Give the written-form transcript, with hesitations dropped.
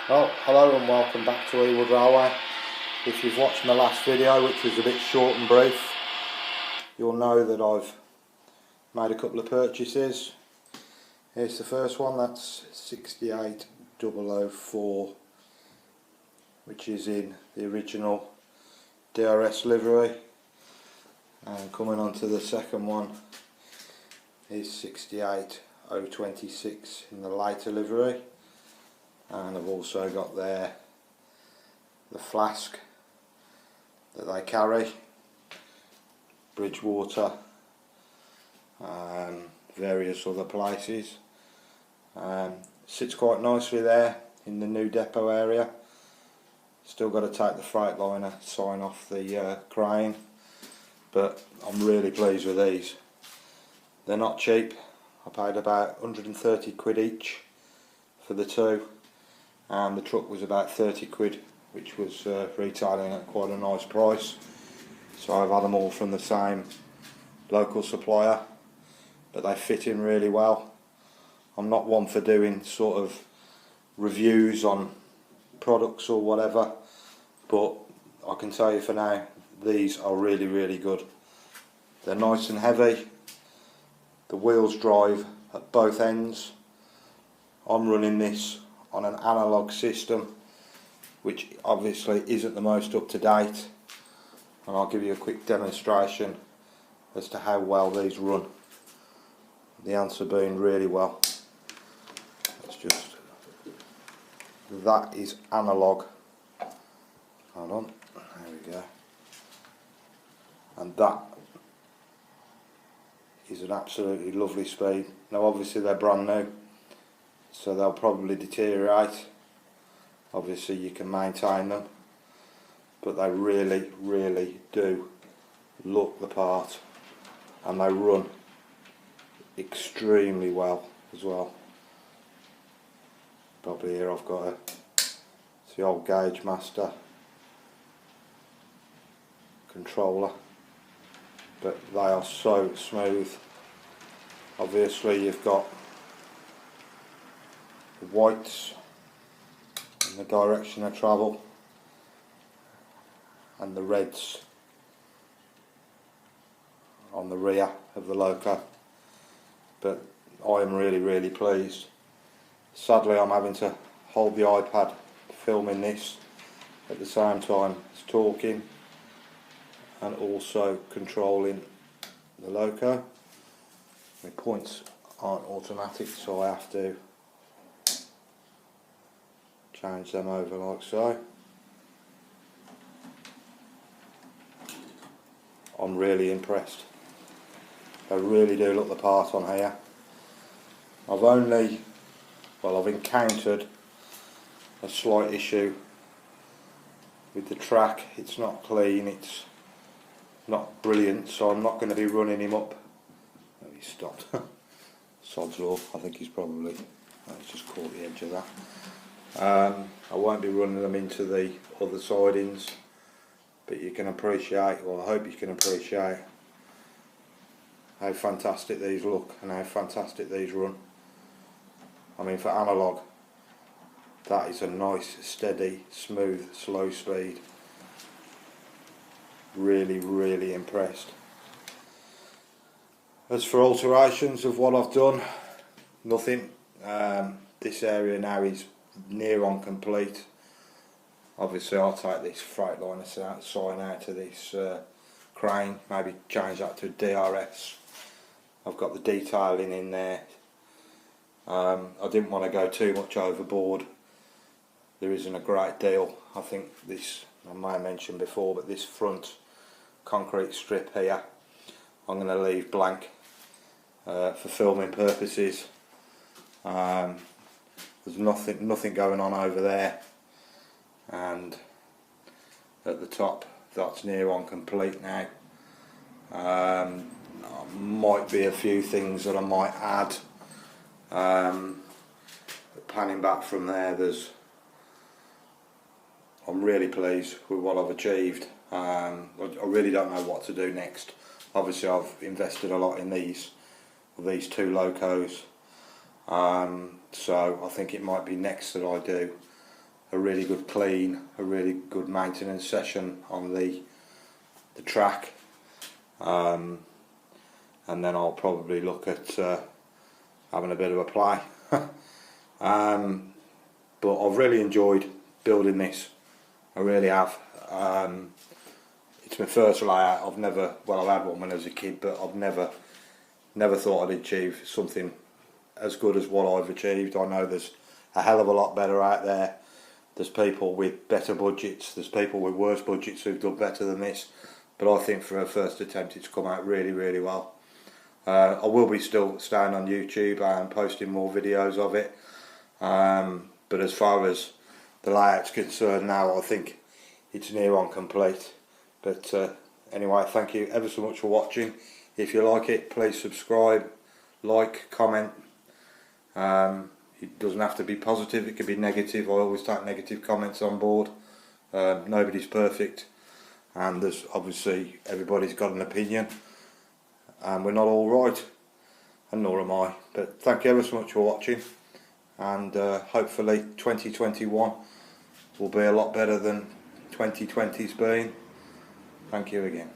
Well, hello and welcome back to Ewood Railway. If you've watched my last video, which was a bit short and brief, you'll know that I've made a couple of purchases. Here's the first one, that's 68004, which is in the original DRS livery. And coming on to the second one is 68026 in the later livery. And I've also got there the flask that they carry, Bridgewater, various other places. Sits quite nicely there in the new depot area. Still got to take the Freightliner sign off the crane, but I'm really pleased with these. They're not cheap. I paid about 130 quid each for the two, and the truck was about 30 quid, which was retailing at quite a nice price. So I've had them all from the same local supplier, but they fit in really well. I'm not one for doing sort of reviews on products or whatever, but I can tell you for now, these are really good. They're nice and heavy. The wheels drive at both ends. I'm running this on an analog system, which obviously isn't the most up to date, and I'll give you a quick demonstration as to how well these run. The answer being really well. That is analog. Hold on, there we go. And that is an absolutely lovely speed. Now obviously they're brand new, so they'll probably deteriorate. Obviously you can maintain them, but they really do look the part, and they run extremely well as well. Probably here I've got it's the old Gauge Master controller, but they are so smooth. Obviously you've got the whites in the direction of travel and the reds on the rear of the loco, but I am really pleased. Sadly I'm having to hold the iPad filming this at the same time as talking and also controlling the loco. My points aren't automatic, so I have to change them over like so. I'm really impressed. They really do look the part on here. I've encountered a slight issue with the track. It's not clean, it's not brilliant, so I'm not going to be running him up. Oh, he stopped. Sod's law. I think he's probably just caught the edge of that. I won't be running them into the other sidings, but you can appreciate, well I hope you can appreciate how fantastic these look and how fantastic these run. I mean, for analog, that is a nice, steady, smooth, slow speed. Really impressed. As for alterations of what I've done, nothing. This area now is near on complete. Obviously I'll take this Freightliner sign out of this crane, maybe change that to DRS. I've got the detailing in there. I didn't want to go too much overboard. There isn't a great deal. I think this, I may have mentioned before, but this front concrete strip here I'm going to leave blank for filming purposes. There's nothing going on over there, and at the top that's near on complete now. Might be a few things that I might add. Panning back from there, I'm really pleased with what I've achieved. I really don't know what to do next. Obviously I've invested a lot in these two locos, so I think it might be next that I do a really good clean, a really good maintenance session on the track, and then I'll probably look at having a bit of a play. But I've really enjoyed building this, I really have. It's my first layout. I've never, well, I've had one when I was a kid, but I've never thought I'd achieve something as good as what I've achieved. I know there's a hell of a lot better out there. There's people with better budgets, there's people with worse budgets who've done better than this, but I think for a first attempt it's come out really, really well. I will be still staying on YouTube and posting more videos of it, but as far as the layout's concerned now, I think it's near on complete. But anyway, thank you ever so much for watching. If you like it, please subscribe, like, comment. It doesn't have to be positive, it can be negative. I always take negative comments on board. Nobody's perfect, and there's obviously, everybody's got an opinion, and we're not all right, and nor am I. But thank you ever so much for watching, and hopefully 2021 will be a lot better than 2020's been. Thank you again.